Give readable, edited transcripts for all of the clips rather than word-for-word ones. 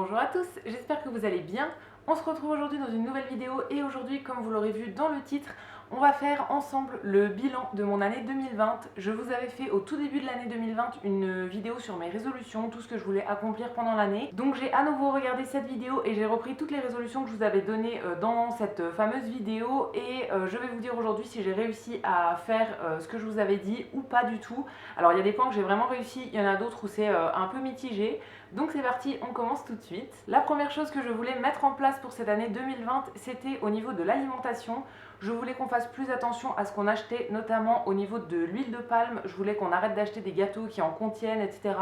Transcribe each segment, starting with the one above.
Bonjour à tous, j'espère que vous allez bien. On se retrouve aujourd'hui dans une nouvelle vidéo et aujourd'hui, comme vous l'aurez vu dans le titre, on va faire ensemble le bilan de mon année 2020. Je vous avais fait au tout début de l'année 2020 une vidéo sur mes résolutions, tout ce que je voulais accomplir pendant l'année. Donc j'ai à nouveau regardé cette vidéo et j'ai repris toutes les résolutions que je vous avais données dans cette fameuse vidéo et je vais vous dire aujourd'hui si j'ai réussi à faire ce que je vous avais dit ou pas du tout. Alors il y a des points que j'ai vraiment réussi, il y en a d'autres où c'est un peu mitigé. Donc c'est parti, on commence tout de suite. La première chose que je voulais mettre en place pour cette année 2020, c'était au niveau de l'alimentation. Je voulais qu'on fasse plus attention à ce qu'on achetait, notamment au niveau de l'huile de palme. Je voulais qu'on arrête d'acheter des gâteaux qui en contiennent, etc.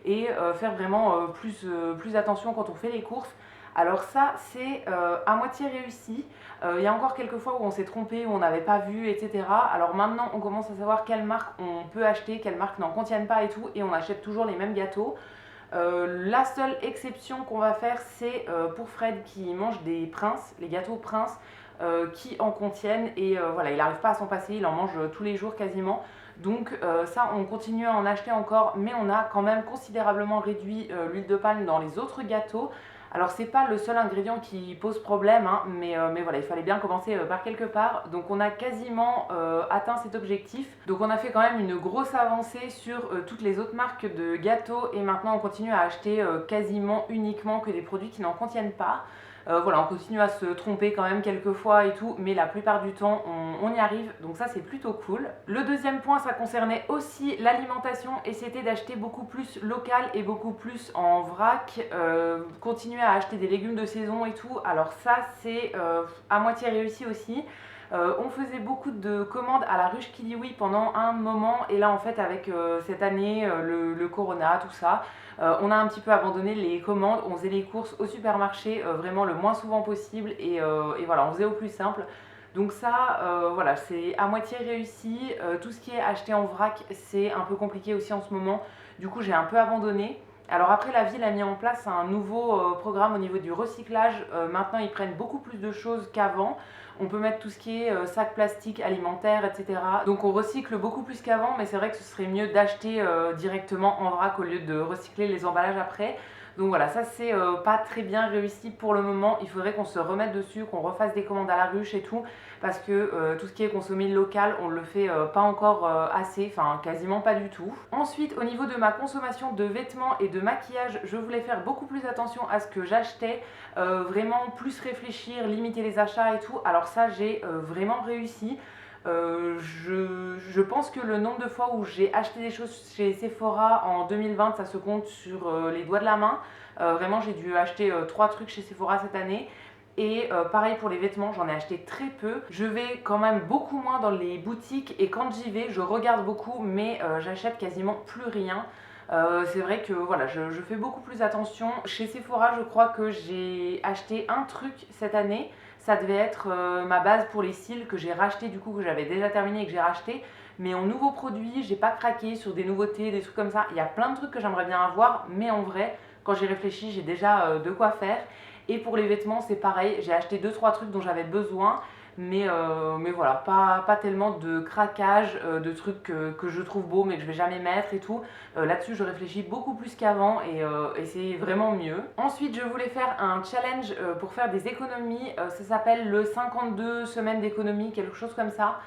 Et faire vraiment plus attention quand on fait les courses. Alors ça, c'est à moitié réussi. Il y a encore quelques fois où on s'est trompé, où on n'avait pas vu, etc. Alors maintenant, on commence à savoir quelles marques on peut acheter, quelles marques n'en contiennent pas et tout. Et on achète toujours les mêmes gâteaux. La seule exception qu'on va faire, c'est pour Fred qui mange des princes, les gâteaux princes, qui en contiennent et voilà, il n'arrive pas à s'en passer, il en mange tous les jours quasiment. Donc ça, on continue à en acheter encore, mais on a quand même considérablement réduit l'huile de palme dans les autres gâteaux. Alors c'est pas le seul ingrédient qui pose problème, hein, mais voilà, il fallait bien commencer par quelque part. Donc on a quasiment atteint cet objectif. Donc on a fait quand même une grosse avancée sur toutes les autres marques de gâteaux et maintenant on continue à acheter quasiment uniquement que des produits qui n'en contiennent pas. Voilà, on continue à se tromper quand même quelques fois et tout, mais la plupart du temps, on y arrive, donc ça c'est plutôt cool. Le deuxième point, ça concernait aussi l'alimentation et c'était d'acheter beaucoup plus local et beaucoup plus en vrac, continuer à acheter des légumes de saison et tout. Alors ça, c'est à moitié réussi aussi. On faisait beaucoup de commandes à la ruche Kiliwi pendant un moment et là en fait avec cette année, le corona, tout ça, on a un petit peu abandonné les commandes, on faisait les courses au supermarché vraiment le moins souvent possible et voilà, on faisait au plus simple. Donc ça, voilà, c'est à moitié réussi. Tout ce qui est acheté en vrac, c'est un peu compliqué aussi en ce moment. Du coup, j'ai un peu abandonné. Alors après, la ville a mis en place un nouveau programme au niveau du recyclage. Maintenant, ils prennent beaucoup plus de choses qu'avant. On peut mettre tout ce qui est sacs plastiques, alimentaires, etc. Donc on recycle beaucoup plus qu'avant, mais c'est vrai que ce serait mieux d'acheter directement en vrac au lieu de recycler les emballages après. Donc voilà, ça c'est pas très bien réussi pour le moment. Il faudrait qu'on se remette dessus, qu'on refasse des commandes à la ruche et tout, parce que tout ce qui est consommé local, on le fait pas encore assez, enfin quasiment pas du tout. Ensuite, au niveau de ma consommation de vêtements et de maquillage, je voulais faire beaucoup plus attention à ce que j'achetais, vraiment plus réfléchir, limiter les achats et tout. Alors ça, j'ai vraiment réussi. Je pense que le nombre de fois où j'ai acheté des choses chez Sephora en 2020, ça se compte sur les doigts de la main. Vraiment, j'ai dû acheter 3 trucs chez Sephora cette année. Et pareil pour les vêtements, j'en ai acheté très peu. Je vais quand même beaucoup moins dans les boutiques et quand j'y vais, je regarde beaucoup, mais j'achète quasiment plus rien. C'est vrai que voilà, je fais beaucoup plus attention. Chez Sephora, je crois que j'ai acheté un truc cette année. Ça devait être ma base pour les cils que j'ai racheté du coup, que j'avais déjà terminé et que j'ai racheté. Mais en nouveaux produits, j'ai pas craqué sur des nouveautés, des trucs comme ça. Il y a plein de trucs que j'aimerais bien avoir, mais en vrai, quand j'y réfléchis, j'ai déjà de quoi faire. Et pour les vêtements, c'est pareil. J'ai acheté 2-3 trucs dont j'avais besoin. Mais voilà, pas tellement de craquage, de trucs que je trouve beaux mais que je vais jamais mettre et tout. Là-dessus, je réfléchis beaucoup plus qu'avant et c'est vraiment mieux. Ensuite, je voulais faire un challenge pour faire des économies. Ça s'appelle le 52 semaines d'économie, quelque chose comme ça.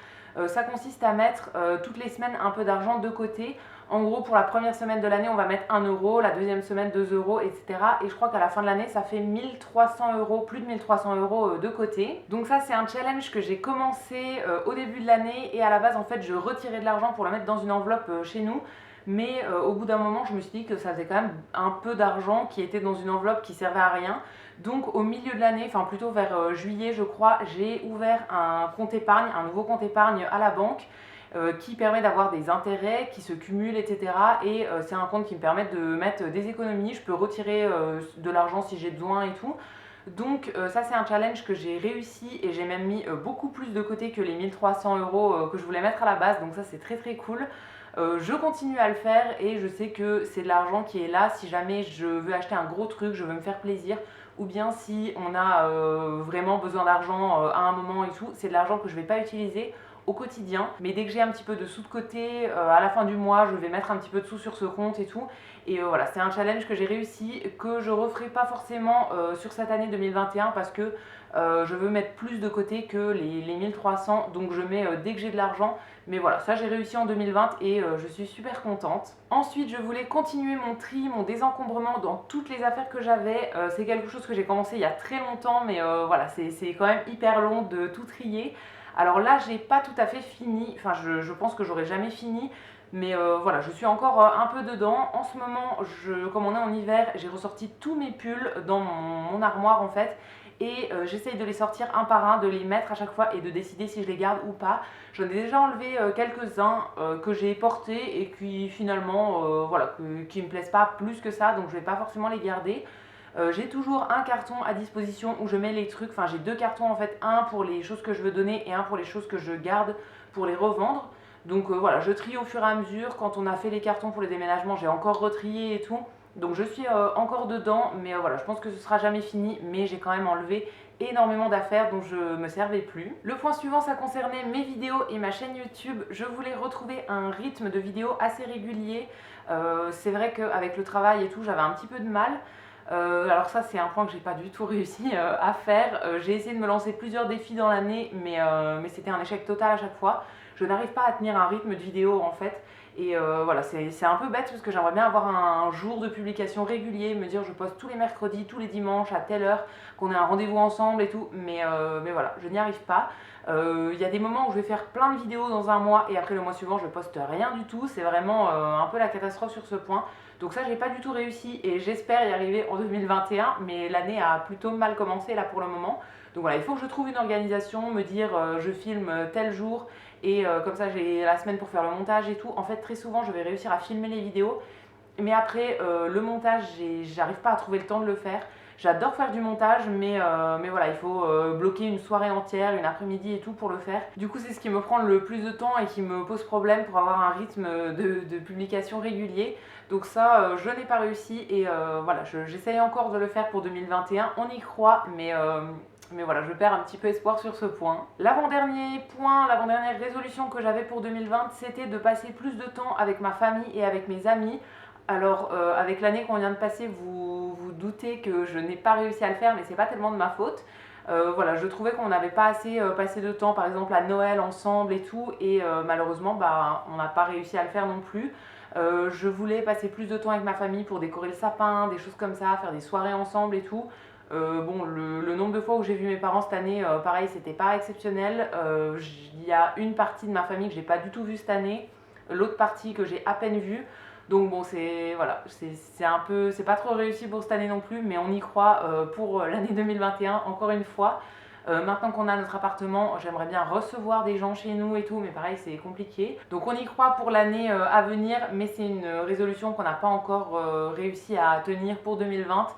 Ça consiste à mettre toutes les semaines un peu d'argent de côté. En gros, pour la première semaine de l'année, on va mettre 1 euro, la deuxième semaine 2 euros, etc. Et je crois qu'à la fin de l'année, ça fait 1300 euros, plus de 1300 euros de côté. Donc ça, c'est un challenge que j'ai commencé au début de l'année. Et à la base, en fait, je retirais de l'argent pour le mettre dans une enveloppe chez nous. Mais au bout d'un moment, je me suis dit que ça faisait quand même un peu d'argent qui était dans une enveloppe qui servait à rien. Donc au milieu de l'année, enfin plutôt vers juillet, je crois, j'ai ouvert un compte épargne, un nouveau compte épargne à la banque. Qui permet d'avoir des intérêts qui se cumulent, etc. Et c'est un compte qui me permet de mettre des économies. Je peux retirer de l'argent si j'ai besoin et tout. Donc ça c'est un challenge que j'ai réussi et j'ai même mis beaucoup plus de côté que les 1300 euros que je voulais mettre à la base. Donc ça c'est très très cool. Je continue à le faire et je sais que c'est de l'argent qui est là si jamais je veux acheter un gros truc, je veux me faire plaisir ou bien si on a vraiment besoin d'argent à un moment et tout, c'est de l'argent que je ne vais pas utiliser. au quotidien. Mais dès que j'ai un petit peu de sous de côté, à la fin du mois, je vais mettre un petit peu de sous sur ce compte et tout. Et voilà, c'est un challenge que j'ai réussi, que je referai pas forcément sur cette année 2021 parce que je veux mettre plus de côté que les 1300, donc je mets dès que j'ai de l'argent. Mais voilà, ça j'ai réussi en 2020 et je suis super contente. Ensuite, je voulais continuer mon tri, mon désencombrement dans toutes les affaires que j'avais. C'est quelque chose que j'ai commencé il y a très longtemps, mais voilà, c'est quand même hyper long de tout trier. Alors là, j'ai pas tout à fait fini, enfin je pense que j'aurai jamais fini. Mais voilà, je suis encore un peu dedans. En ce moment, comme on est en hiver, j'ai ressorti tous mes pulls dans mon armoire en fait. Et j'essaye de les sortir un par un, de les mettre à chaque fois et de décider si je les garde ou pas. J'en ai déjà enlevé quelques-uns que j'ai portés et qui finalement, voilà, qui me plaisent pas plus que ça, donc je vais pas forcément les garder. J'ai toujours un carton à disposition où je mets les trucs, enfin j'ai deux cartons en fait, un pour les choses que je veux donner et un pour les choses que je garde pour les revendre. Donc voilà, je trie au fur et à mesure. Quand on a fait les cartons pour les déménagements, j'ai encore retrié et tout. Donc je suis encore dedans, mais voilà, je pense que ce sera jamais fini, mais j'ai quand même enlevé énormément d'affaires dont je me servais plus. Le point suivant, ça concernait mes vidéos et ma chaîne YouTube. Je voulais retrouver un rythme de vidéos assez régulier. C'est vrai qu'avec le travail et tout, j'avais un petit peu de mal. Alors ça c'est un point que j'ai pas du tout réussi à faire. J'ai essayé de me lancer plusieurs défis dans l'année, mais c'était un échec total à chaque fois. Je n'arrive pas à tenir un rythme de vidéo en fait. Et voilà, c'est un peu bête parce que j'aimerais bien avoir un jour de publication régulier, me dire je poste tous les mercredis, tous les dimanches à telle heure, qu'on ait un rendez-vous ensemble et tout, mais voilà, je n'y arrive pas. Il y a des moments où je vais faire plein de vidéos dans un mois et après le mois suivant je poste rien du tout, c'est vraiment un peu la catastrophe sur ce point. Donc ça j'ai pas du tout réussi et j'espère y arriver en 2021, mais l'année a plutôt mal commencé là pour le moment. Donc voilà, il faut que je trouve une organisation, me dire je filme tel jour et comme ça j'ai la semaine pour faire le montage et tout. En fait très souvent je vais réussir à filmer les vidéos, mais après le montage j'arrive pas à trouver le temps de le faire. J'adore faire du montage, mais voilà, il faut bloquer une soirée entière, une après-midi et tout pour le faire. Du coup, c'est ce qui me prend le plus de temps et qui me pose problème pour avoir un rythme de publication régulier. Donc ça, je n'ai pas réussi et voilà, j'essaye encore de le faire pour 2021. On y croit, mais voilà, je perds un petit peu espoir sur ce point. L'avant-dernier point, l'avant-dernière résolution que j'avais pour 2020, c'était de passer plus de temps avec ma famille et avec mes amis. Alors, avec l'année qu'on vient de passer, vous vous doutez que je n'ai pas réussi à le faire, mais c'est pas tellement de ma faute. Voilà, je trouvais qu'on n'avait pas assez passé de temps, par exemple à Noël ensemble et tout, et malheureusement, bah, on n'a pas réussi à le faire non plus. Je voulais passer plus de temps avec ma famille pour décorer le sapin, des choses comme ça, faire des soirées ensemble et tout. Bon, le nombre de fois où j'ai vu mes parents cette année, pareil, c'était pas exceptionnel. Il y a une partie de ma famille que j'ai pas du tout vue cette année, l'autre partie que j'ai à peine vue. Donc bon, voilà, c'est un peu, c'est pas trop réussi pour cette année non plus, mais on y croit pour l'année 2021 encore une fois. Maintenant qu'on a notre appartement, j'aimerais bien recevoir des gens chez nous et tout, mais pareil, c'est compliqué. Donc on y croit pour l'année à venir, mais c'est une résolution qu'on n'a pas encore réussi à tenir pour 2020.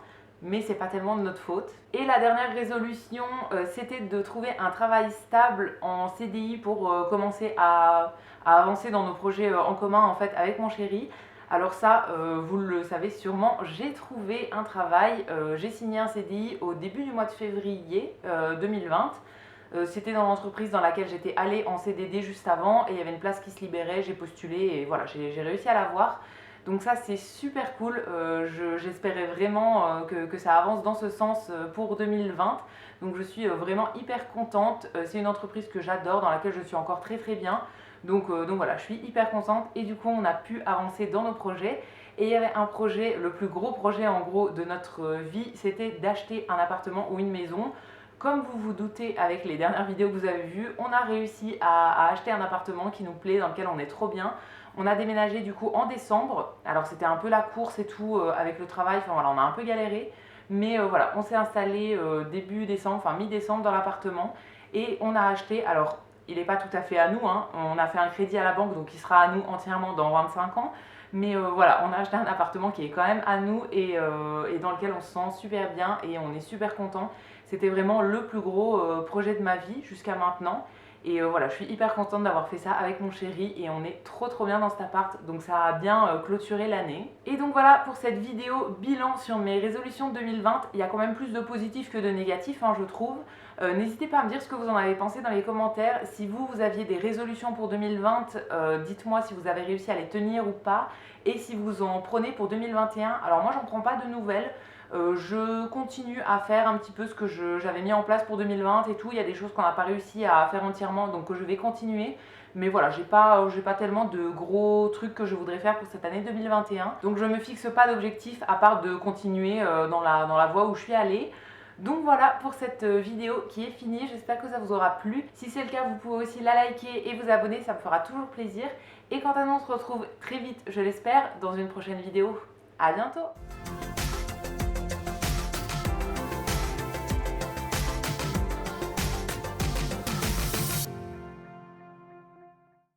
Mais c'est pas tellement de notre faute. Et la dernière résolution, c'était de trouver un travail stable en CDI pour commencer à avancer dans nos projets en commun en fait avec mon chéri. Alors ça, vous le savez sûrement, j'ai trouvé un travail, j'ai signé un CDI au début du mois de février 2020. C'était dans l'entreprise dans laquelle j'étais allée en CDD juste avant et il y avait une place qui se libérait, j'ai postulé et voilà, j'ai réussi à l'avoir. Donc ça c'est super cool, j'espérais vraiment que ça avance dans ce sens pour 2020. Donc je suis vraiment hyper contente, c'est une entreprise que j'adore, dans laquelle je suis encore très très bien. Donc voilà, je suis hyper contente et du coup on a pu avancer dans nos projets. Et il y avait un projet, le plus gros projet en gros de notre vie, c'était d'acheter un appartement ou une maison. Comme vous vous doutez avec les dernières vidéos que vous avez vues, on a réussi à acheter un appartement qui nous plaît, dans lequel on est trop bien. On a déménagé du coup en décembre, alors c'était un peu la course et tout avec le travail, enfin voilà, on a un peu galéré. Mais voilà, on s'est installé début décembre, enfin mi-décembre dans l'appartement et on a acheté, alors il n'est pas tout à fait à nous, hein, on a fait un crédit à la banque donc il sera à nous entièrement dans 25 ans. Mais voilà, on a acheté un appartement qui est quand même à nous et dans lequel on se sent super bien et on est super content. C'était vraiment le plus gros projet de ma vie jusqu'à maintenant. Et voilà, je suis hyper contente d'avoir fait ça avec mon chéri et on est trop bien dans cet appart, donc ça a bien clôturé l'année. Et donc voilà pour cette vidéo bilan sur mes résolutions 2020. Il y a quand même plus de positifs que de négatifs, hein, je trouve. N'hésitez pas à me dire ce que vous en avez pensé dans les commentaires. Si vous aviez des résolutions pour 2020, dites-moi si vous avez réussi à les tenir ou pas. Et si vous en prenez pour 2021. Alors moi j'en prends pas de nouvelles. Je continue à faire un petit peu ce que j'avais mis en place pour 2020 et tout. Il y a des choses qu'on n'a pas réussi à faire entièrement, donc je vais continuer. Mais voilà, j'ai pas tellement de gros trucs que je voudrais faire pour cette année 2021. Donc je me fixe pas d'objectif à part de continuer dans la voie où je suis allée. Donc voilà pour cette vidéo qui est finie, j'espère que ça vous aura plu. Si c'est le cas, vous pouvez aussi la liker et vous abonner, ça me fera toujours plaisir. Et quant à nous, on se retrouve très vite, je l'espère, dans une prochaine vidéo. À bientôt!